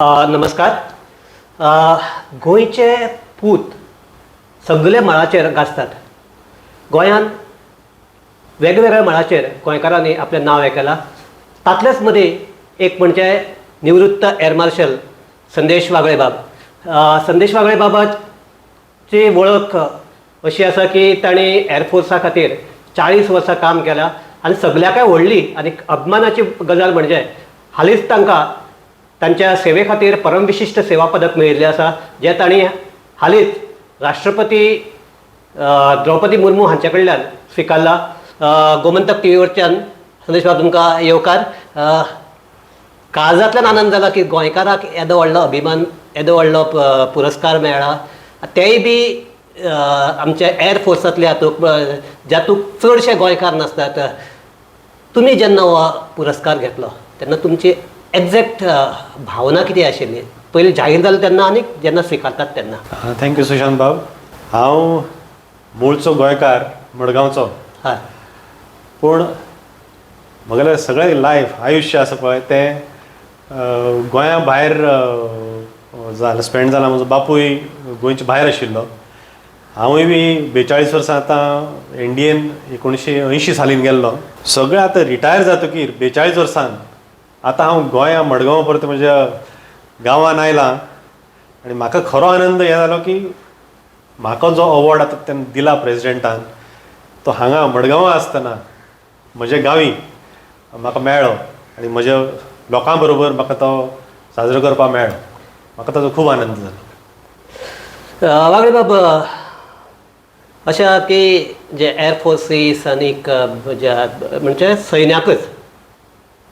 नमस्कार. गोंयचे पूत सगळे मळाचेर गाजतात. गोंयांत वेगवेगळ्या मळाचेर गोंयकारांनी आपलें नांव हें केलां. तातलेच मदीं एक म्हणजे निवृत्त एअर मार्शल संदेश वागळे बाब. संदेश वागळे बाबाची वळख अशी आसा की तांणी एअरफोर्सा खातीर 40 वर्सां काम केलां आनी सगळ्याकय व्हडली आनी अभिमानाची गजाल म्हणजे हालींच तांकां तांच्या सेवे खातीर परमविशिश्ट सेवा पदक मेळिल्लें आसा, जें तांणी हालींच राष्ट्रपती द्रौपदी मुर्मू हांचे कडल्यान स्विकारलां. गोमंतक टी व्हीवरच्यान संदेश बाब तुमकां येवकार. काळजांतल्यान आनंद जाला की गोंयकाराक येदो व्हडलो अभिमान, येदो व्हडलो पुरस्कार मेळ्ळा. तेय बी आमच्या एअर फोर्सांतले हातूंत जातूंत चडशे गोंयकार नासतात. तुमी जेन्ना हो पुरस्कार घेतलो तेन्ना तुमची एक्झॅक्ट भावना कितें आशिल्ली, पयलीं जाहीर जालें तेन्ना आनी जेन्ना स्विकारतात तेन्ना? थँक्यू सुशांत बाब. हांव मूळचो गोंयकार, मडगांवचो. हय. पूण म्हगेलें सगळें लायफ आयुश्य आसा पळय तें गोंया भायर जालें, स्पेंड जालां. म्हजो बापूय गोंयच्या भायर आशिल्लो. हांवूय बी 42 वर्सां आतां इंडियेन 1980 सालीन गेल्लो. सगळें आतां रिटायर जातकीर 42 वर्सान आतां हांव गोंया मडगांव परत म्हज्या गांवान आयलां. आनी म्हाका खरो आनंद हें जालो की म्हाका जो अवॉर्ड आतां तेन्ना दिला प्रेजिडेंटान, तो हांगा मडगांवां आसतना म्हज्या गांवी म्हाका मेळ्ळो आनी म्हज्या लोकां बरोबर म्हाका तो साजरो करपाक मेळ्ळो. म्हाका ताजो खूब आनंद जालो. वागळे बाब, अशें की जे एअरफोर्सीस आनीक म्हणजे सैन्याकच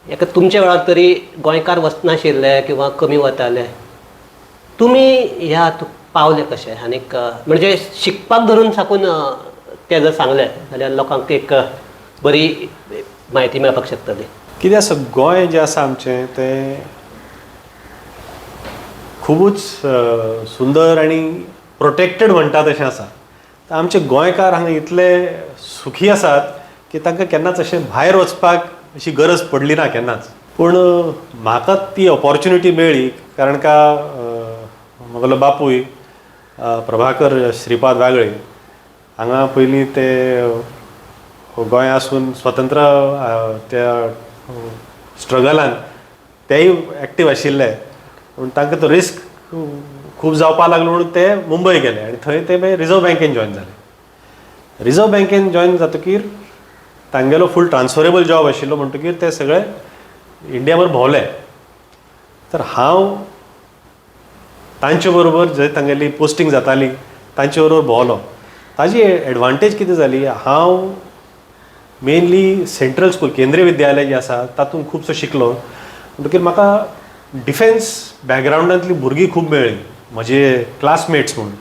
हेका तुमच्या वेळार तरी गोंयकार वचनाशिल्ले किंवा कमी वताले. तुमी ह्या हातूंत पावले कशे? आनीक म्हणजे शिकपाक धरून साकून तें जर सांगलें जाल्यार लोकांक एक बरी म्हायती मेळपाक शकतली. कितें आसा, गोंय जें आसा आमचें तें खुबूच सुंदर आनी प्रोटेक्टेड म्हणटा तशें आसा. आमचे गोंयकार हांगा इतले सुखी आसात की तांकां केन्नाच अशें भायर वचपाक अशी गरज पडली ना केन्नाच. पूण म्हाका ती ऑपॉर्च्युनिटी मेळ्ळी कारण का म्हगेलो बापूय प्रभाकर श्रीपाद वागळे हांगा पयलीं ते गोंय आसून स्वतंत्र त्या स्ट्रगलान तेय एक्टीव आशिल्ले. पूण तांकां तो रिस्क खूब जावपाक लागलो म्हणून ते मुंबय गेले आनी थंय ते मागीर रिजर्व बँकेन जॉयन जाले. रिजर्व बँकेन जॉयन जातकीर तांगेलो फूल ट्रान्सफरेबल जॉब आशिल्लो म्हणटकीर ते सगळे इंडिया भर भोंवले. तर हांव तांचे बरोबर जंय तांगेली पोस्टींग जाताली तांचे बरोबर भोंवलो. ताजी एडवांटेज कितें जाली, हांव मेनली सेंट्रल स्कूल केंद्रीय विद्यालय जें आसा तातूंत खुबसो शिकलो. म्हणटकीर म्हाका डिफेन्स बॅकग्रावंडांतलीं भुरगीं खूब मेळ्ळीं, म्हजे क्लासमेट्स म्हणून.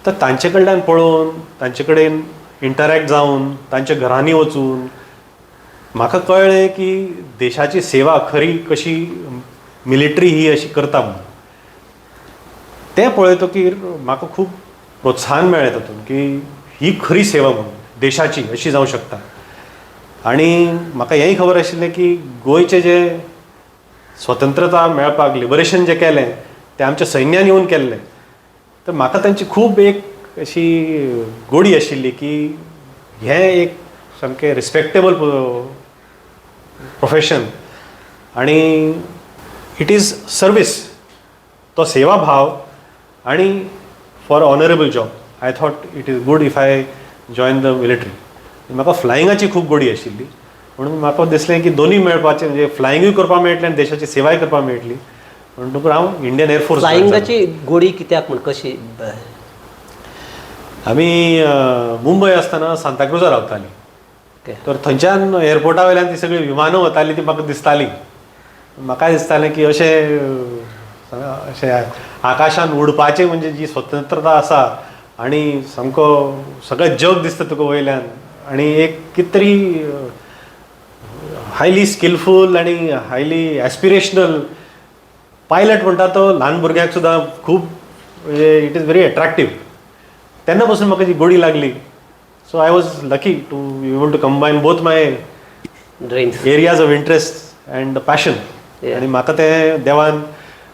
तर तांचे कडल्यान पळोवन, तांचे कडेन इंटरॅक्ट जावन, तांच्या घरांनी वचून म्हाका कळ्ळें की देशाची सेवा खरी कशी मिलिटरी ही अशी करता म्हणून. तें पळयतकीर म्हाका खूब प्रोत्साहन मेळ्ळें तातूंत की ही खरी सेवा म्हणून देशाची अशी जावं शकता. आनी म्हाका हेंय खबर आशिल्लें की गोंयचें जें स्वतंत्रता मेळपाक लिबरेशन जें केलें तें आमच्या सैन्यान येवन केल्लें. तर म्हाका तांची खूब एक अशी गोडी आशिल्ली की हें एक सामकें रिस्पेक्टेबल प्रोफेशन आनी इट इज सर्वीस, तो सेवा भाव आनी for honourable job. I thought it is good if I join the military. म्हाका फ्लायिंगाची खूब गोडी आशिल्ली म्हणून म्हाका दिसलें की दोनूय मेळपाचें, म्हणजे फ्लायिंगूय करपाक मेळटलें आनी देशाची सेवाय करपाक मेळटली. म्हणटकूच हांव इंडियन एअरफोर्स. फ्लायिंगाची गोडी कित्याक म्हण कशी? आमी मुंबय आसतना सांताक्रुजार रावतालीं. तर थंयच्यान एअरपोर्टा वयल्यान ती सगळीं विमानां वतालीं ती म्हाका दिसतालीं. म्हाका दिसतालें की अशें आकाशान उडपाचें म्हणजे जी स्वतंत्रता आसा आनी सामको सगळें जग दिसता तुका वयल्यान आनी एक कितें तरी हायली स्किलफूल आनी हायली एस्पिरेशनल पायलट म्हणटा तो ल्हान भुरग्यांक सुद्दां खूब इट इज व्हेरी अट्रॅक्टीव. तेन्ना पासून म्हाका जी गोडी लागली. So I was lucky to able to combine both my dreams, areas of interest and passion. आनी म्हाका तें देवान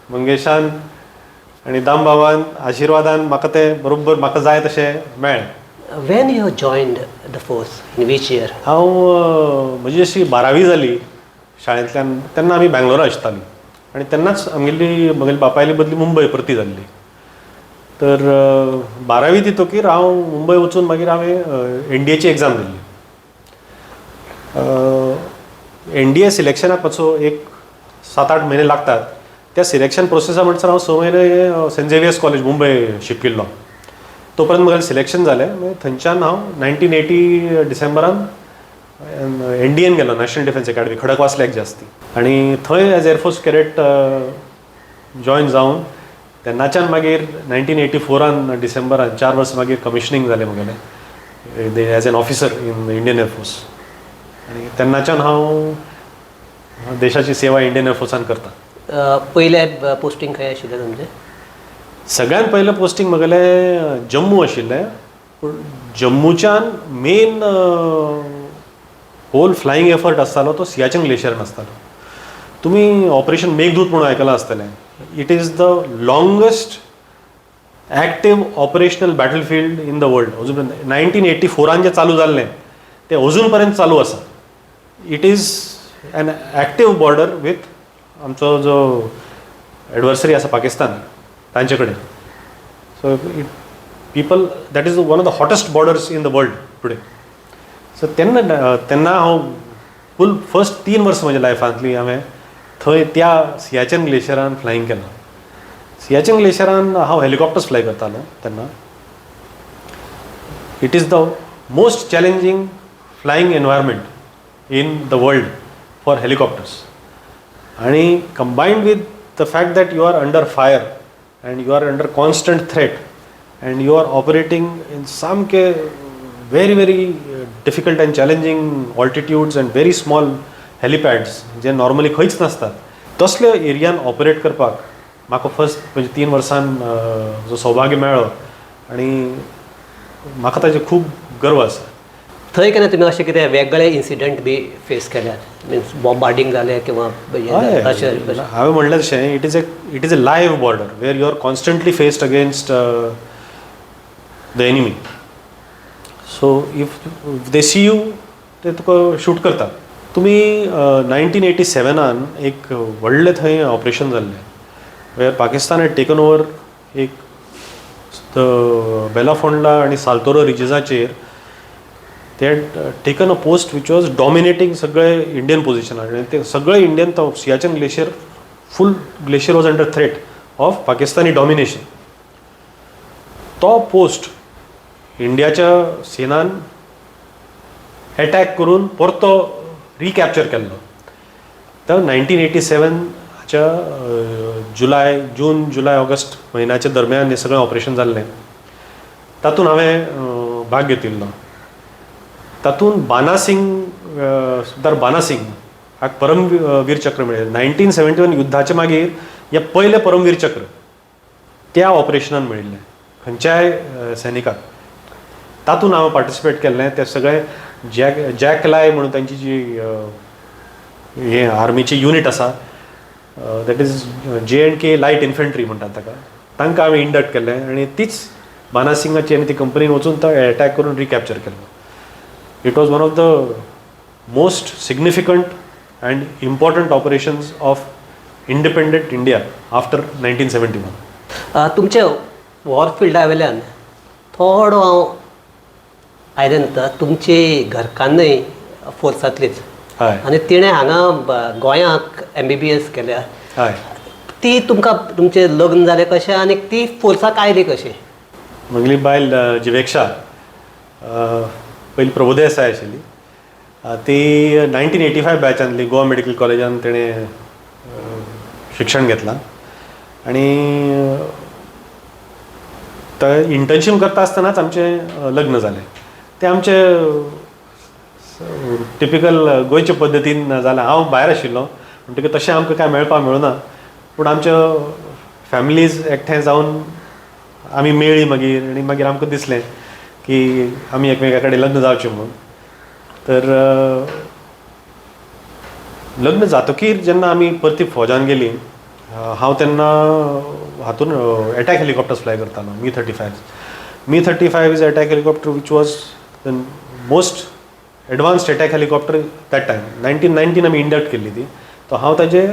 मंगेशान आनी दामबाबान आशिर्वादान म्हाका तें बरोबर म्हाका जाय तशें मेळ्ळें. When you joined the force in which year? म्हजी अशी 12वी जाली शाळेंतल्यान तेन्ना आमी बँगलोरा आसतालीं आनी तेन्नाच म्हगेली बापायली बदली मुंबय परती जाल्ली. तर 12वी दितकीर हांव मुंबय वचून मागीर हांवें NDAची एग्जाम दिल्ली. NDA सिलेक्शनाक मातसो एक 7-8 म्हयने लागतात. त्या सिलेक्शन प्रोसेसा म्हणसर हांव 6 म्हयने सेंट झेवियर्स कॉलेज मुंबय शिकिल्लो. तोपर्यंत म्हगेलें सिलेक्शन जालें. मागीर थंयच्यान हांव 1980 डिसेंबरान NDAन गेलो, नॅशनल डिफेन्स अकॅडमी खडकवासल्याक जी आसती, आनी थंय एज एअरफोर्स कॅडेट जॉयन जावन तेन्नाच्यान मागीर 1984 डिसेंबरान 4 वर्सां मागीर कमिशनींग जालें म्हगेलें as an officer in Indian air force. आनी तेन्नाच्यान हांव देशाची सेवा इंडियन एअरफोर्सान करता. पयले पोस्टींग खंय आशिल्लें तुमचें? सगळ्यात पयलें पोस्टींग म्हगेलें जम्मू आशिल्लें. पूण जम्मूच्यान मेन होल फ्लायींग एफर्ट आसतालो तो सियाचीन ग्लेशियरान आसतालो. तुमी ऑपरेशन मेघदूत म्हणून आयकलां आसतलें. It is the longest active operational battlefield in the world. अजून पर्यंत 1984 जे चालू जाल्लें तें अजून पर्यंत चालू आसा. It is an active border with आमचो जो एडवर्सरी आसा पाकिस्तान तांचे कडेन. So people that is one of the hottest borders in the world today. So तेन्ना हांव फूल फर्स्ट 3 वर्सां म्हज्या लायफांतली हांवें थंय त्या सियाचीन ग्लेशियरान फ्लायींग केलां. सियाचीन ग्लेशियरान हांव हेलिकॉप्टर्स फ्लाय करतालो तेन्ना. It is the most challenging flying environment in the world for helicopters. आनी combined with the fact that you are under fire and you are under constant threat and you are operating in सामके very difficult and challenging altitudes and very small helipads जे normally खंयच नासतात, तसल्या एरियान operate करपाक म्हाका first म्हणजे 3 वर्सान जो सौभाग्य मेळ्ळो आनी म्हाका ताजे खूब गर्व आसा. थंय केन्ना तुमी अशें कितें वेगळे इन्सिडंट बी फेस केल्यात? मिन्स बॉम्बार्डींग जालें किंवा अशें? हांवें म्हणलें तशें it is a live border where you are constantly faced against the enemy. So if they see you ते तुका शूट करतात. तुमी 1987 एक व्हडलें थंय ऑपरेशन जाल्लें where Pakistan had taken over एक बेलाफोंडला आनी साल्तोरो रिजीसाचेर ते had taken a post which was dominating सगळे इंडियन पोजिशनार. आनी ते सगळे इंडियन तो Siachen glacier full glacier was under threat of Pakistani domination. तो पोस्ट इंडियाच्या सेनान अटॅक करून परतो रिकॅप्चर केल्लो. तर 1987च्या जून जुलय ऑगस्ट म्हयन्याच्या दरम्यान हें सगळें ऑपरेशन जाल्लें. तातूंत हांवें भाग घेतिल्लो. तातूंत सरदार बानासिंग हाका परमवीर चक्र मेळ्ळें. 1971 युद्धाचे मागीर हें पयलें परमवीर चक्र त्या ऑपरेशनान मेळिल्लें खंयच्याय सैनिकाक. तातूंत हांवें पार्टिसिपेट केल्लें. ते सगळे जॅकलाय म्हणून तांची जी हें आर्मीची युनीट आसा that is JNK light infantry म्हणटात ताका, तांकां हांवें इंडक्ट केल्लें आनी तीच बानासिंगाची आनी ती कंपनीन वचून तो अटॅक करून रिकॅप्चर केल्लो. It was one of the most significant and important operations of independent India after 1971. तुमचे वॉर फिल्डा वयल्यान थोडो हांव आयले नंतर तुमची घरकान्नय फोर्सांतलीच हय आनी तिणें हांगा गोंयांत MBBS केल्या. हय ती तुमकां तुमचें लग्न जालें कशें आनी ती फोर्साक आयली कशी? म्हगेली बायल जिवेक्षा पयली प्रभुदेसाय आशिल्ली. ती 1985 बॅचांतली गोवा मेडिकल कॉलेजान तेणें शिक्षण घेतलां आनी थंय इंटर्नशीप करता आसतनाच आमचें लग्न जालें. तें आमचें टिपिकल गोंयचे पद्दतीन जालें. हांव भायर आशिल्लो म्हणटकीर तशें आमकां कांय मेळपाक मेळुना. पूण आमच्यो फॅमिलीज एकठांय जावन आमी मेळ्ळी मागीर आनी मागीर आमकां दिसलें की आमी एकमेका कडेन लग्न जावचें म्हणून. तर लग्न जातकीर जेन्ना आमी परती फौजान गेलीं हांव तेन्ना हातून एटॅक हेलिकॉप्टर्स फ्लाय करतालो मी-35 is attack helicopter which was the most advanced attack helicopter that time 1919 आमी इंडक्ट केल्ली ती. तो हांव ताजें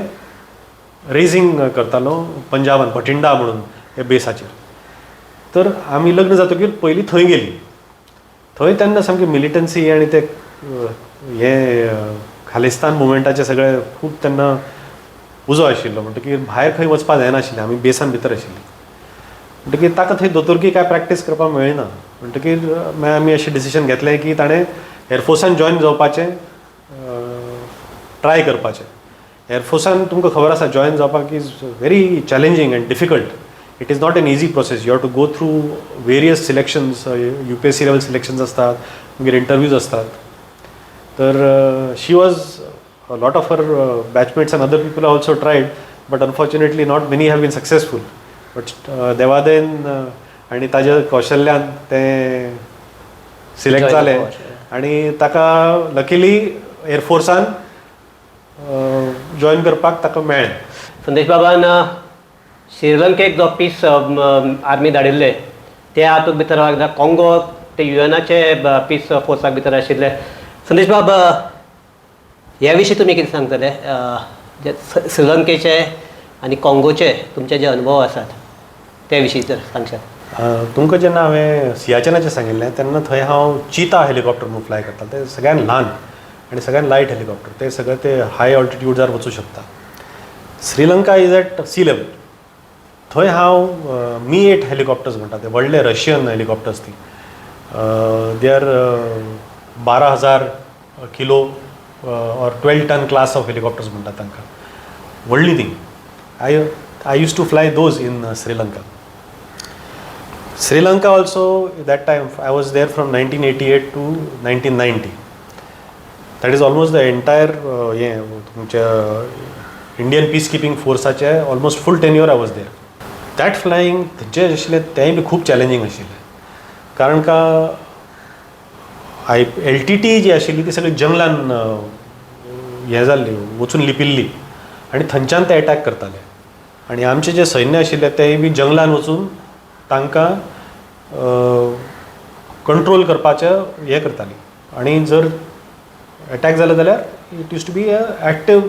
रेसिंग करतालो पंजाबान भटिंडा म्हणून हे बेसाचेर. तर आमी लग्न जातकीर पयलीं थंय गेलीं. थंय तेन्ना सामकी मिलिटंसी आनी ते हे खालिस्तान मुवमेंटाचे सगळे खूब तेन्ना उजो आशिल्लो. म्हणटकीर भायर खंय वचपाक जायनाशिल्लें, आमी बेसान भितर आशिल्लीं. म्हणटकीर ताका थंय दोतोरकी काय प्रॅक्टीस करपाक मेळना. म्हणटकीर मागीर आमी अशें डिसिजन घेतलें की ताणें एअरफोर्सान जॉयन जावपाचें, ट्राय करपाचें. एअरफोर्सान तुमकां खबर आसा जॉयन जावपाक is very challenging and difficult. It is not an easy process. You have to go through various selections, UPSC level selections असतात, मागीर इंटरव्यूज असतात. तर she was a lot of her batchmates and other people also tried, but unfortunately not many have been successful. But देवादेन आनी ताज्या कौशल्यान ते select जाले आनी ताका लकिली एअरफोर्सान जॉयन करपाक ताका मेळ्ळें. संदेश बाबान श्रीलंकेक जो पीस आर्मी धाडिल्ले ते हातूंत भितर एकदां कॉंगो ते UNचे पीस फोर्साक भितर आशिल्ले. संदेश बाब, ह्या विशीं तुमी कितें सांगतले? जे श्रीलंकेचे आनी कॉंगोचे तुमचे जे अनुभव आसात ते विशीं जर सांगशात. तुमकां जेन्ना हांवें सियाचेनाचें सांगिल्लें तेन्ना थंय हांव चिता हेलिकॉप्टर म्हणून फ्लाय करतालो. ते सगळ्यान ल्हान आनी सगळ्यान लायट हेलिकॉप्टर. ते सगळे ते हाय ऑल्टिट्यूडार वचूं शकता. Sri Lanka is at sea level. थंय हांव Mi-8 हेलिकॉप्टर्स म्हणटा ते व्हडले रशियन हेलिकॉप्टर्स ती. They are 12,000 kilo or 12 ton class of helicopters म्हणटात तांकां. व्हडली ती. I used to fly those in Sri Lanka. Sri Lanka also, that time I was there from 1988 to 1990. That is almost the entire तुमच्या Indian peace keeping फोर्साचे almost full tenure I was there. That flying जे आशिल्लें तेंय बी खूब challenging आशिल्लें. कारण का LTT जी आशिल्ली ती सगळी जंगलान हें जाल्ली, वचून लिपिल्ली आनी थंयच्यान ते एटॅक करताले. आनी आमचें जें सैन्य आशिल्लें तेंय बी जंगलान वचून तांकां कंट्रोल करपाचें हें करतालीं. आनी जर एटॅक जालो जाल्यार it use to be active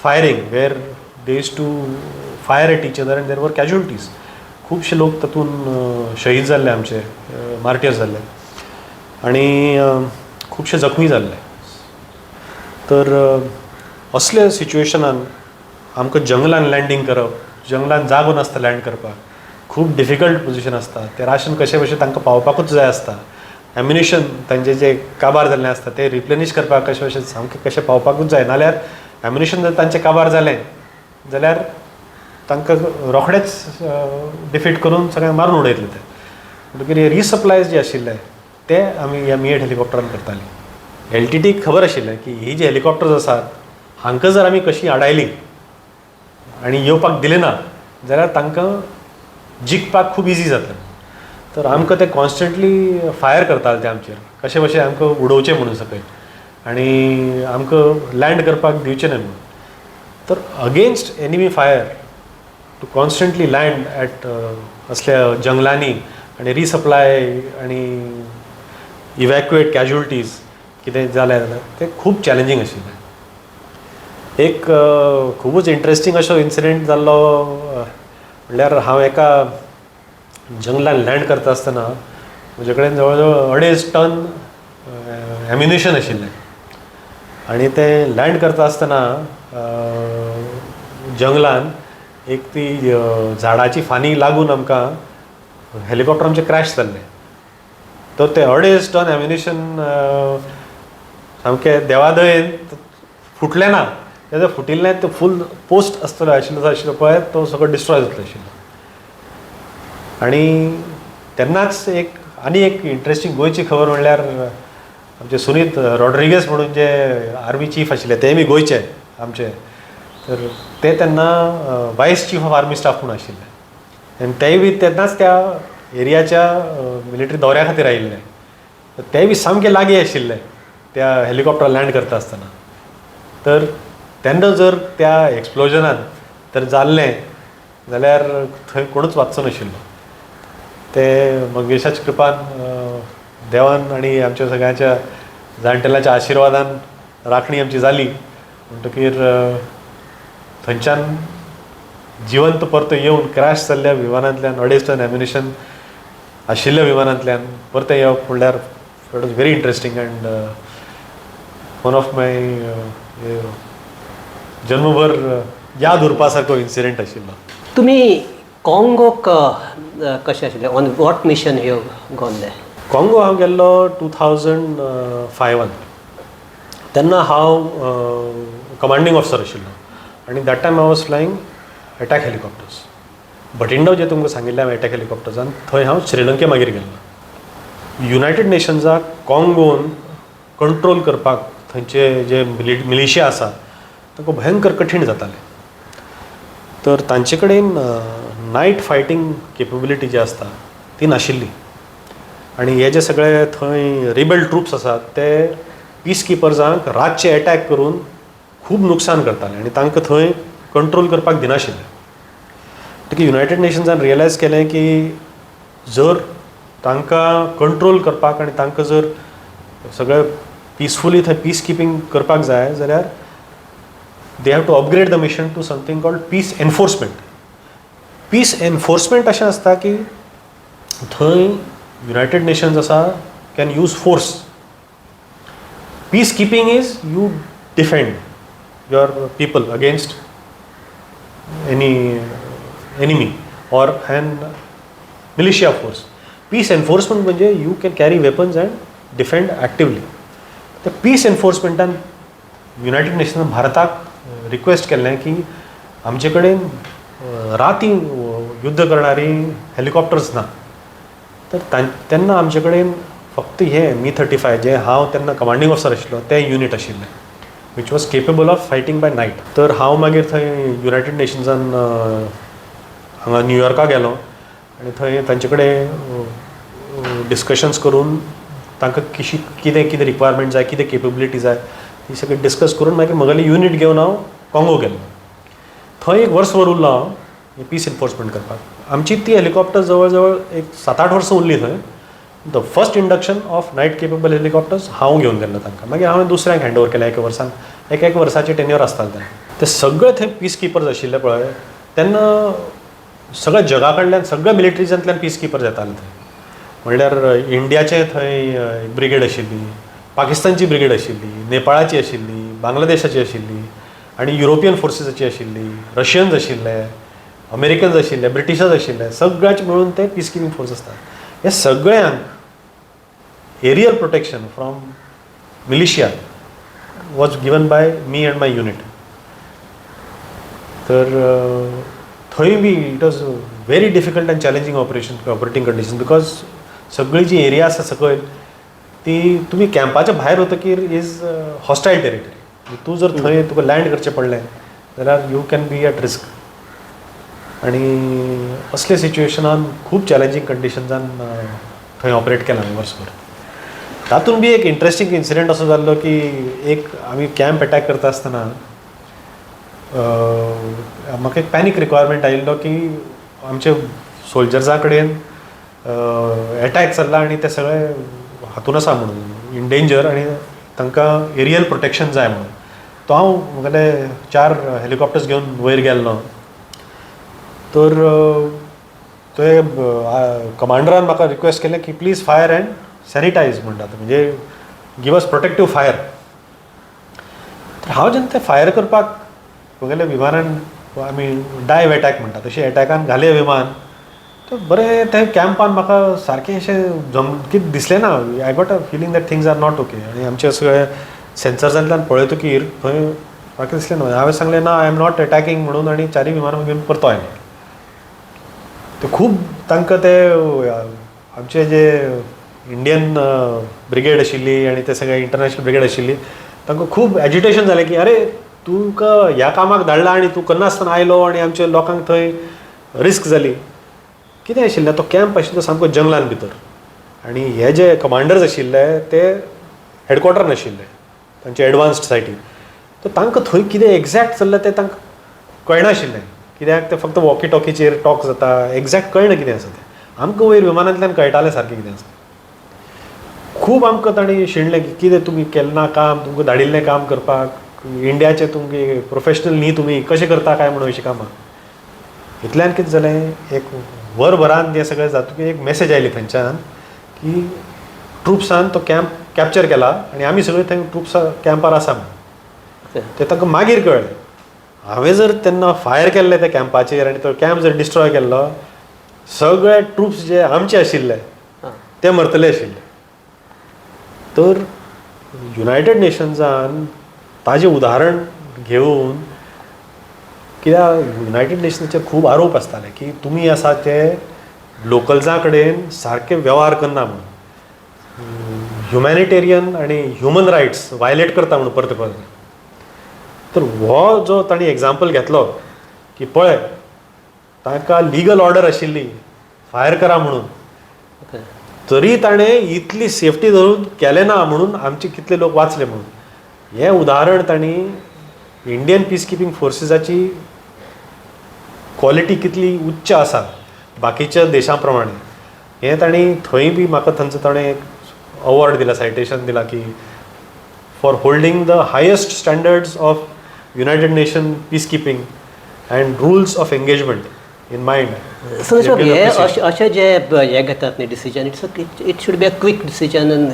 firing where they use to fire at each other and there were casualties. खुबशे लोक तातूंत शहीद जाल्ले, आमचे मार्टियर्स जाल्ले आनी खुबशे जखमी जाल्ले. तर असले सिच्युएशनान आमकां जंगलान लँडींग करप, जंगलान जागो नासता लँड करपाक, खूब डिफिकल्ट पोजिशन आसता. ते राशन कशें कशें तांकां पावपाकूच जाय आसता. एम्युनिशन तांचें जें काबार जाल्लें आसता तें रिप्लेनिश करपाक कशें कशें सामकें कशें पावपाकूच जाय. नाल्यार एम्युनिशन जर तांचें काबार जालें जाल्यार तांकां रोखडेंच डिफीट करून सगळ्यांक मारून उडयतले ते. म्हणटकीर रिसप्लायज जे आशिल्ले ते आमी ह्या Mi-8 हेलिकॉप्टरान करतालीं. LTTक खबर आशिल्लें की ही जी हेलिकॉप्टर्स आसात हांकां जर आमी कशीं आडायलीं आनी येवपाक दिलें ना जाल्यार तांकां जिखपाक खूब इजी जातलें. तर आमकां ते कॉन्स्टंटली फायर करताले ते आमचेर, कशें कशें आमकां उडोवचें म्हणून सकयल आनी आमकां लँड करपाक दिवचें न्हय म्हणून. तर against enemy fire to constantly land at असल्या जंगलांनी आनी रिसप्लाय आनी इवॅक्युएट कॅज्युअलिटीज कितें जालें जाल्यार तें खूब चॅलेंजींग आशिल्लें. एक खुबूच इंट्रस्टींग असो इन्सिडेंट जाल्लो म्हणल्यार हांव एका जंगलान लँड करता आसतना म्हजे कडेन जवळ जवळ 2.5 टन एम्युनिशन आशिल्लें. आनी तें लँड करता आसतना जंगलान एक ती झाडाची फानी लागून आमकां हेलिकॉप्टर आमचें क्रॅश जाल्लें. तर तें 2.5 टन एम्युनिशन सामकें देवादयेन फुटलें ना. तें फुटिल्लें तें फूल पोस्ट आशिल्लो पळय तो सगळो डिस्ट्रॉय जातलो आशिल्लो. आनी तेन्नाच आनी एक इंट्रस्टींग गोंयची खबर म्हणल्यार आमचे सुनीत रॉड्रिगेज म्हणून जे आर्मी चीफ आशिल्ले ते बी गोंयचे आमचे. तर ते तेन्ना वायस चीफ ऑफ आर्मी स्टाफ म्हणून आशिल्ले आनी तेय बी तेन्नाच त्या एरियाच्या मिलिटरी दौऱ्या खातीर आयिल्ले. तेय बी सामके लागीं आशिल्ले त्या हेलिकॉप्टर लँड करता आसतना. तर तेन्ना जर त्या एक्सप्लोजनान तर जाल्लें जाल्यार थंय कोणूच वाचचो नाशिल्लो. ते मंगेशाच्या कृपान देवान आनी आमच्या सगळ्यांच्या जाणटेल्यांच्या आशिर्वादान राखणी आमची जाली. म्हणटकीर थंयच्यान जिवंत परतो येवन क्रॅश जाल्ल्या विमानांतल्यान 2.5 टन एम्युनिशन आशिल्ल्या विमानांतल्यान परते येवप म्हणल्यार it was very interesting and one of my जन्मभर याद उरपा सारको इन्सिडेंट आशिल्लो. तुमी कॉंगोक कशें आशिल्ले, on what mission you gone there? Congo हांव गेल्लो 2005 तेन्ना हांव कमांडींग ऑफिसर आशिल्लो आनी दॅट टायम हांव was flying attack helicopters. Bathinda जे तुमकां सांगिल्लें हांवें अटॅक हेलिकॉप्टर्सान, थंय हांव श्रीलंके मागीर गेल्लो. युनायटेड नेशन्साक कॉंगोन कंट्रोल करपाक थंयचे जे मिलिशिया आसा तांकां भयंकर कठीण जातालें. तर तांचे कडेन नायट फायटींग केपेबिलिटी जी आसता ती नाशिल्ली आनी हे जे सगळे थंय रिबेल ट्रुप्स आसात ते पीस किपर्सांक रातचे अटॅक करून खूब नुकसान करताले आनी तांकां थंय कंट्रोल करपाक दिनाशिल्ले. म्हणटकीर युनायटेड नेशन्सान रियलायज केलें की जर तांकां कंट्रोल करपाक आनी तांकां जर सगळें पिसफुली थंय पीस किपींग करपाक जाय जाल्यार they have to upgrade the mission to something called peace enforcement. Peace enforcement अशें आसता की थंय युनायटेड नेशन्स आसा can use force. Peace keeping is you defend your people against any enemy or an militia force. Peace enforcement म्हणजे you can carry weapons and defend actively. त्या peace एनफोर्समेंटान युनायटेड नेशन्सान भारताक रिक्वेस्ट केल्लें की आमचे कडेन राती युद्ध करणारी हेलिकॉप्टर्स ना. तर तेन्ना आमचे कडेन फक्त हे Mi-35 जे हांव तेन्ना कमांडींग ऑफिसर आशिल्लो तें युनीट आशिल्लें which was capable of fighting by night. तर हांव मागीर थंय युनायटेड नेशन्सान हांगा न्यूयॉर्काक गेलो आनी थंय तांचे कडेन डिस्कशन्स करून तांकां कितें कितें रिक्वायरमेंट जाय, कितें केपेबिलिटी जाय ती सगळी डिस्कस करून मागीर म्हगेलें युनीट घेवन हांव कॉंगो गेलो. थंय एक वर्सभर उरलो हांव पीस एनफोर्समेंट करपाक. आमची ती हेलिकॉप्टर जवळ जवळ एक 7-8 वर्सां उरली थंय. The first induction of night capable helicopters हांव घेवन गेल्लो तांकां. मागीर हांवें दुसऱ्यांक हँड ओवर केलें एका वर्सान. एक वर्साचें टेन्युअर आसतालें तें. ते सगळे थंय पीस किपर्स आशिल्ले पळय तेन्ना सगळ्या जगा कडल्यान सगळ्या मिलिटरीजांतल्यान पीस किपर्स येताले थंय. म्हणल्यार इंडियाचे थंय ब्रिगेड आशिल्ली, पाकिस्तानची ब्रिगेड आशिल्ली, नेपाळाची आशिल्ली, बांगलादेशाची आशिल्ली आनी युरोपियन फोर्सीसाची आशिल्ली, रशियन्स आशिल्ले, अमेरिकन्स आशिल्ले, ब्रिटिशर्स आशिल्ले, सगळ्याचे मेळून ते पीस किपींग फोर्स आसता. हे सगळ्यांक aerial protection from militia was given by me and my unit. तर थंय बी it was very difficult and challenging operating condition because सगळी जी एरिया आसा सकयल ती तुमी कॅम्पाच्या भायर वतकीर इज हॉस्टायल टेरिटरी. तूं जर थंय तुका लँड करचें पडलें जाल्यार you can be at risk. आनी असले सिच्युएशनान खूब चॅलेंजींग कंडिशन्सान थंय ऑपरेट केलां हांवें वर्सभर. तातूंत बी एक इंट्रस्टींग इन्सिडंट असो जाल्लो की एक आमी कॅम्प अटॅक करता आसतना म्हाका एक पॅनीक रिक्वायरमेंट आयिल्लो की आमचे सोल्जर्सां कडेन अटॅक जाल्ला आनी ते सगळे हातून आसा म्हणून इन डेंजर आनी तांकां एरियल प्रोटेक्शन जाय म्हणून. तो हांव म्हगेले 4 हेलिकॉप्टर्स घेवन वयर गेल्लो. तर ते कमांडरान म्हाका रिक्वेस्ट केलें की प्लीज फायर अँड सॅनिटायज म्हणटात म्हणजे गिव अस प्रोटेक्टीव फायर. तर हांव जेन्ना तें फायर करपाक म्हगेल्या विमानान आमी डायव अटॅक म्हणटा तशें अटॅकान घालें विमान. तर बरें तें कॅम्पान म्हाका सारकें अशें कितें दिसलें ना. I got a feeling that things are not okay. आनी आमचे सगळे सेन्सर्सांतल्यान पळयतकीर थंय म्हाका दिसलें ना. हांवें सांगलें ना आय एम नॉट अटॅकींग म्हणून आनी 4 विमानां घेवन परतो आयलें. ते खूब तांकां ते आमचे जे इंडियन ब्रिगेड आशिल्ली आनी ते सगळे इंटरनॅशनल ब्रिगेड आशिल्ली तांकां खूब एजिटेशन जालें की अरे तुका ह्या कामाक धाडला आनी तूं करनासतना आयलो आनी आमच्या लोकांक थंय रिस्क जाली. कितें आशिल्लें तो कॅम्प आशिल्लो सामको जंगलान भितर आनी हे जे कमांडर्स आशिल्ले ते हेडक्वॉर्टरान आशिल्ले तांचे एडवान्स्ड सायटी. तर तांकां थंय कितें एक्झॅक्ट चल्लें तें तांकां कळनाशिल्लें कित्याक ते फक्त वॉकी टॉकीचेर टॉक जाता, एग्जॅक्ट कळना कितें आसा तें. आमकां वयर विमानांतल्यान कळटालें सारकें कितें आसा. खूब आमकां ताणें शिणलें की कितें तुमी केलें ना काम, तुमकां धाडिल्लें काम करपाक, इंडियाचे तुमगे प्रोफेशनल न्ही तुमी, कशें करता काय म्हणून अशीं कामां. इतल्यान कितें जालें, एक वरभरान तें सगळें जातकीर एक मॅसेज आयली थंयच्यान की ट्रुप्सान तो कॅम्प कॅप्चर केला आनी आमी सगळीं थंय ट्रुप्सा कॅम्पार आसा म्हणून. तें तांकां मागीर कळ्ळें. हांवें जर तेन्ना फायर केल्लें त्या कॅम्पाचेर आनी तो कॅम्प जर डिस्ट्रॉय केल्लो, सगळे ट्रुप्स जे आमचे आशिल्ले ते मरतले आशिल्ले. तर युनायटेड नेशन्सान ताजें उदाहरण घेवन, कित्याक युनायटेड नेशन्साचे खूब आरोप आसताले की तुमी आसा ते लोकल्सां कडेन सारके वेव्हार करना म्हणून, ह्युमॅनिटेरियन आनी ह्युमन रायट्स वायलेट करता म्हणून परते परते. तर हो जो ताणें एग्जाम्पल घेतलो की पळय तांकां लिगल ऑर्डर आशिल्ली फायर करा म्हणून, तरी ताणें इतली सेफ्टी धरून केलें ना म्हणून आमचे कितले लोक वाचले म्हणून. हें उदाहरण तांणी इंडियन पीस किपींग फोर्सिसाची क्वॉलिटी कितली उच्च आसा बाकीच्या देशां प्रमाणे हें तांणी थंय बी म्हाका थंयचो ताणें अवॉर्ड दिला, सायटेशन दिला की for holding the highest standards of United Nation peace keeping and rules of engagement in mind. Sandesh बाब, हे अशें जे हे घेतात न्ही decision, it should be a quick decision.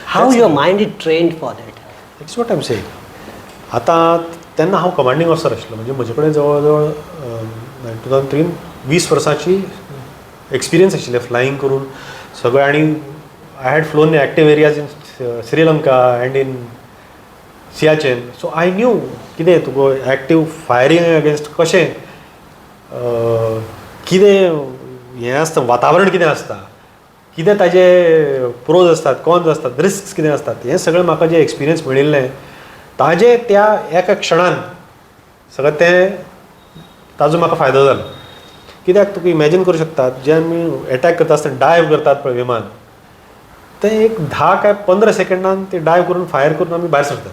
How your mind is trained for that? It's what I am saying. आतां तेन्ना हांव कमांडींग ऑफिसर आशिल्लो, म्हणजे म्हजे कडेन जवळ जवळ 2003 20 वर्सांची एक्सपिरियन्स आशिल्लें फ्लायींग करून सगळें. आनी I had flown in active areas in Sri Lanka and in Siachen. So I new कितें तुका एक्टीव फायरींग अगेन्स्ट कशें कितें हें आसता, वातावरण कितें आसता, कितें ताजे प्रोज आसतात, कॉन्स आसतात, रिस्क्स कितें आसतात, हें सगळें म्हाका जें एक्सपिरियन्स मेळिल्लें ताजें त्या एका क्षणान सगळें तें ताजो म्हाका फायदो जालो. कित्याक तुका इमॅजीन करूं शकतात जे आमी एटॅक करता आसतना डायव करतात पळय विमान, तें एक 10 काय 15 सेकंडान ते डायव करून फायर करून आमी भायर सरतात.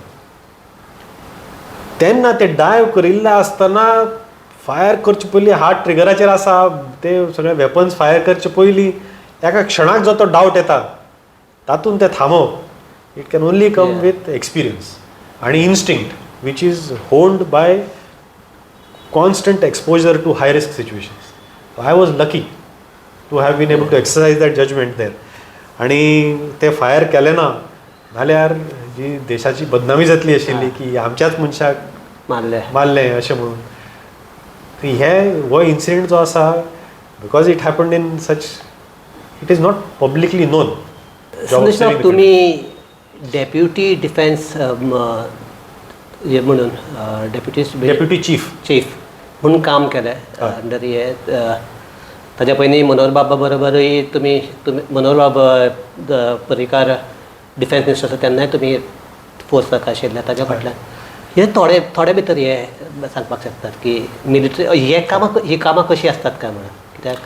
तेन्ना ते डायव करिल्ले आसतना फायर करचे पयलीं हात ट्रिगराचेर आसा, ते सगळे वेपन्स फायर करचे पयलीं एका क्षणाक जो तो डावट येता तातूंत तें थांबोवप, it can only come with experience आनी instinct which is honed by constant exposure to high risk situations. I was lucky to have been able to exercise that judgement there. आनी ते फायर केलें ना जाल्यार जी देशाची बदनामी जातली आशिल्ली की आमच्याच मनशाक मारलें अशें म्हणून. हो इन्सिडेंट जो आसा, because it happened in such, it is not publicly non. संदेश बाब, तुम्ही डेप्युटी डिफेन्स हे म्हणून डेप्युटी चीफ म्हणून काम केलें अंडर हे. ताच्या पयलीं मनोहर बाबा बरोबरय तुमी मनोहर बाबा पर्रीकार डिफेन्स मिनिस्टर आसा तेन्नाय तुमी फोर्साक आशिल्ले. ताच्या फाटल्यान हे थोडे भितर हे सांगपाक शकतात की मिलिटरी ही कामां कशीं आसतात काय म्हणून. कित्याक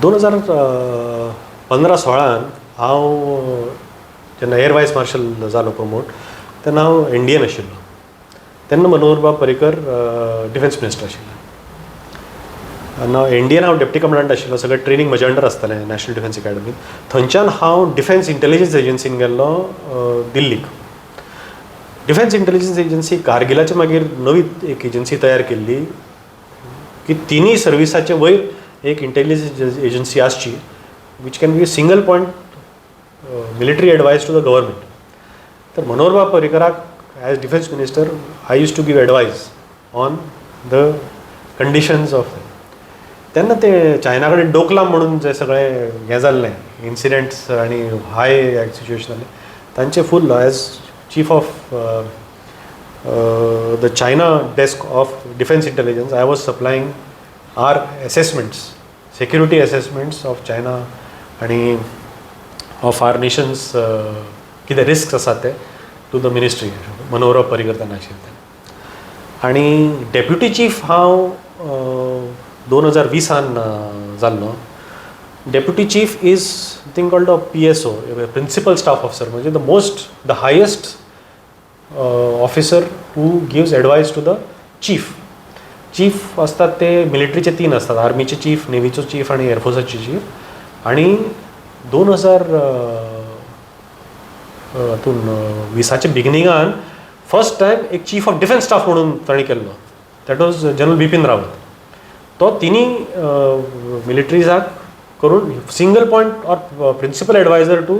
2015-16 हांव जेन्ना एअर वायस मार्शल जालो प्रमोट, तेन्ना हांव इंडियन आशिल्लो. तेन्ना मनोहर बाब पर्रीकर डिफेन्स मिनिस्टर आशिल्ले. आनी इंडियन हांव डेप्टी कमांडंट आशिल्लो. सगळें ट्रेनींग म्हजे अंडर आसतालें नॅशनल डिफेन्स अकॅडमींत. थंयच्यान हांव डिफेन्स इंटेलिजन्स एजन्सीन गेल्लो दिल्लीक. डिफेन्स इंटेलिजन्स एजन्सी कारगिलाचे मागीर नवी एक एजन्सी तयार केल्ली की तिनी सर्विसाचे वयर एक इंटेलिजन्स एजन्सी आसची which can be a single point military advice to the government. तर मनोहर बाब पर्रीकराक as defence minister I use to give advice on the conditions of. तेन्ना ते चायना कडेन डोकलाम म्हणून जे सगळें हें जाल्लें इन्सिडेंट्स आनी हाय सिच्युएशन जाल्लें, तांचे full as chief of the China desk of defence intelligence I was supplying our assessments, security assessments of China आनी ऑफ आर नेशन्स कितें रिस्क आसात ते to the ministry. Manohar Parrikar तेन्ना आशिल्ले. आनी डेप्युटी चीफ हांव 2020 जाल्लो. Deputy chief is thing called a PSO, principal staff officer, म्हणजे the highest officer who gives advice to the chief. Chief असतात ते मिलिटरीचे 3 असतात, आर्मीचे चीफ, नेव्हीचो चीफ आणि एअरफोर्साचे चीफ. आणि 2000 हातून 20च्या बिगिनिंगान फर्स्ट टायम एक चीफ ऑफ डिफेन्स स्टाफ म्हणून ताणी केल्लो. That was General Bipin Rawat. तो तिनी मिलिटरीजाक करून single point or principal advisor to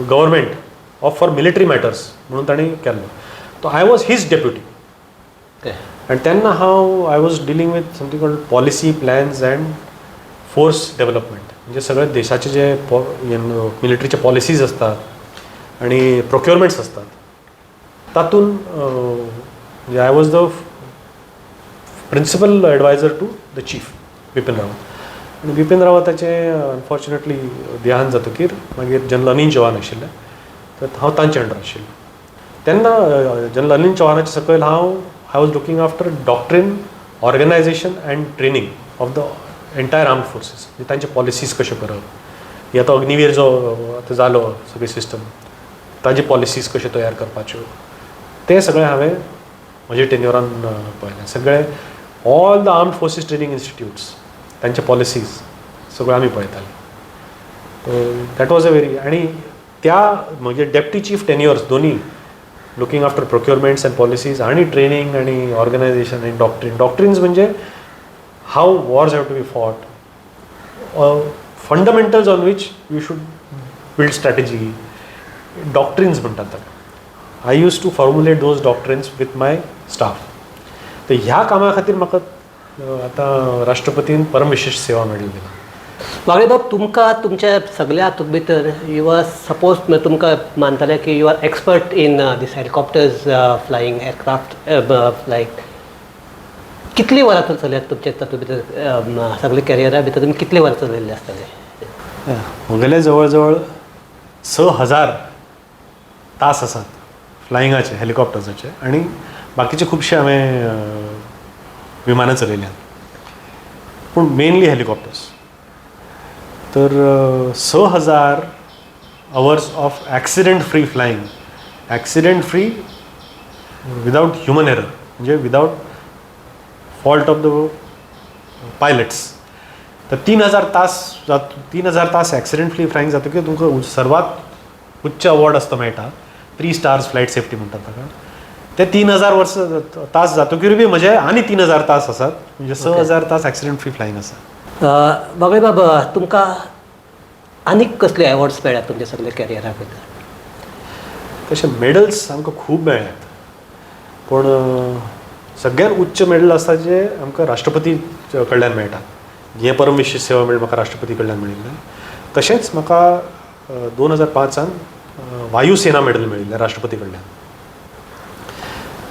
government of for military matters म्हणून ताणी केल्लो. तो आय वॉज हीज डेप्युटी. आणि तेन्ना I was dealing with something called policy plans and force development. म्हणजे सगळे देशाचे जे मिलिटरीचे पॉलिसीज असतात आणि प्रोक्युअरमेंट्स असतात तातून म्हणजे I was the principal advisor to the chief Bipin Rawat. आणि बिपीन रावताचें अनफॉर्च्युनेटली देहांत जातकीर मागीर जनरल अनिल चौहान आशिल्ले, तर हांव तांचे अंडर आशिल्लो. तेन्ना जनरल अनिल चौहानाचे सकयल I was looking after doctrine, organisation and training of the entire armed forces. म्हणजे तांचे पॉलिसीज कशे करप, हे आतां अग्निवीर जो आतां जालो सगळी सिस्टम, ताजी पॉलिसीज कशे तयार करपाच्यो ते सगळें हांवें म्हज्या टेन्युरान पळयलें. सगळे all the armed forces training institutes तांचे पॉलिसीज सगळ्यो आमी पळयताले. That was a very. आणि त्या म्हणजे डेप्टी चीफ टेन्युअर्स दोनी looking after procurements and policies आणि ट्रेनिंग आणि ऑर्गनायझेशन आणि डॉक्ट्रीन्स म्हणजे how wars have to be fought, fundamentals on which you should build strategy, doctrines म्हणटात ताका. I use to formulate those doctrines with my staff. तर ह्या कामा खातीर म्हाका आतां राष्ट्रपतीन परमविशेश सेवा मेळिल्ली. वागळे बाब, तुमकां तुमच्या सगळ्या हातूंत भितर यू आर सपोज तुमकां मानताले की you are expert in these helicopters flying aircraft flying. कितली वरां चलल्यात तुमचे तातूंत भितर सगळे कॅरियरा भितर तुमी कितले वरां चलयल्ले आसतले? म्हगेले जवळ जवळ 6000 तास आसात फ्लायिंगाचे, हेलिकॉप्टर्साचे. आणि बाकीचे खुबशे हांवें विमानां चलयल्यात, पूण मेनली हेलिकॉप्टर्स. तर 6000 hours of accident free flying, accident free without human error, म्हणजे without fault of the pilots. तर 3000 तास ॲक्सिडेंट फ्री फ्लायिंग जाता की तुमकां सर्वात उच्च अवॉर्ड असतो मेळटा, 3 स्टार्स फ्लायट सेफ्टी म्हणटात ताका. ते 3000 तास जातकीर बी म्हजे आनी 3000 तास आसात, म्हणजे 6000 तास ॲक्सिडेंट फ्री फ्लायिंग आसा. वागळे बाब, तुमकां आनीक कसले अवॉर्ड्स मेळ्ळ्यात तुमच्या सगळ्या कॅरियरा भितर? तशे मेडल्स आमकां खूब मेळ्ळ्यात, पूण सगळ्यात उच्च मेडल आसा जे आमकां राष्ट्रपती कडल्यान मेळटा. हें परमविशेश सेवा मेडल म्हाका राष्ट्रपती कडल्यान मेळिल्लें. तशेंच म्हाका 2005 वायुसेना मेडल मेळिल्लें राष्ट्रपती कडल्यान.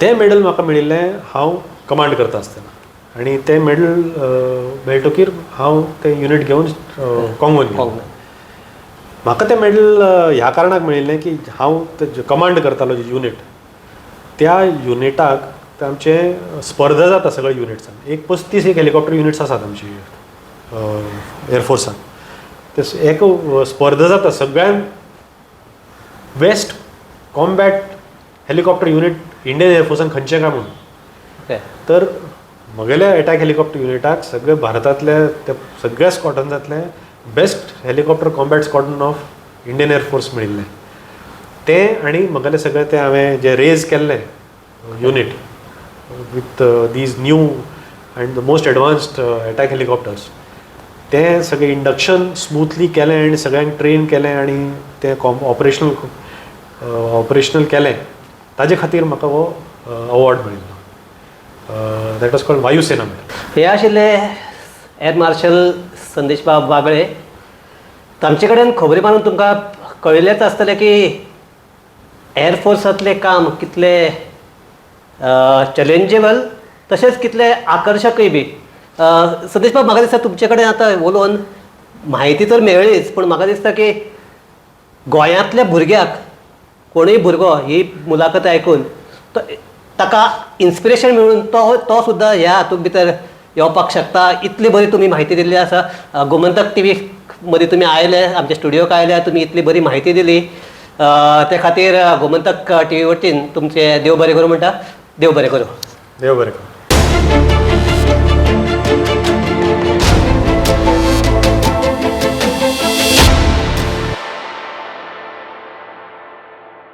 तें मेडल म्हाका मेळिल्लें हांव कमांड करता आसतना. आणि तें मेडल मेळटकीर हांव तें युनीट घेवन कॉंगोन गेलो. म्हाका तें मेडल ह्या कारणाक मेळिल्लें की हांव तें कमांड करतालो जे युनीट, त्या युनिटाक आमचे स्पर्धा जाता सगळ्या युनिट्सान. 35 हेलिकॉप्टर युनिट्स आसात आमची एअरफोर्सान. ते एक स्पर्धा जाता सगळ्यान best combat helicopter unit Indian एअरफोर्सान खंयचें काय म्हणून. तर म्हगेल्या अटॅक हेलिकॉप्टर युनिटाक सगळे भारतांतले ते सगळ्या स्क्वॉड्रन्सांतले best helicopter combat squadron of Indian air force मेळिल्लें. तें आनी म्हगेलें सगळें तें हांवें जे रेज केल्लें unit with these new and the most advanced attack helicopters, तें सगळें इंडक्शन स्मूथली केलें आनी सगळ्यांक ट्रेन केलें आनी तें ऑपरेशनल केलें, ताजे खातीर म्हाका हो अवॉर्ड मेळिल्लो. दॅट वॉज कॉल्ड वायुसेना मेडल. हे आशिल्ले एअर मार्शल संदेश बाब वागळे. तांचे कडेन खबरी मारून तुमकां कळिल्लेंच आसतलें की एअरफोर्सांतलें काम कितलें चॅलेंजेबल तशेंच कितलें आकर्शकय बी. संदेश बाब, म्हाका दिसता तुमचे कडेन आतां उलोवन म्हायती तर मेळ्ळीच, पूण म्हाका दिसता की गोंयांतल्या भुरग्याक कोणूय भुरगो ही मुलाखत आयकून ताका इन्स्पिरेशन मेळून तो सुद्दां ह्या हातूंत भितर येवपाक शकता. इतली बरी तुमी म्हायती दिल्ली आसा. गोमंतक टी व्ही मदीं तुमी आयले, आमच्या स्टुडियोक आयल्या, तुमी इतली बरी म्हायती दिली. ते खातीर गोमंतक टी व्ही वतीन तुमचे देव बरें करूं म्हणटा. देव बरें करूं. देव बरें करूं. आसा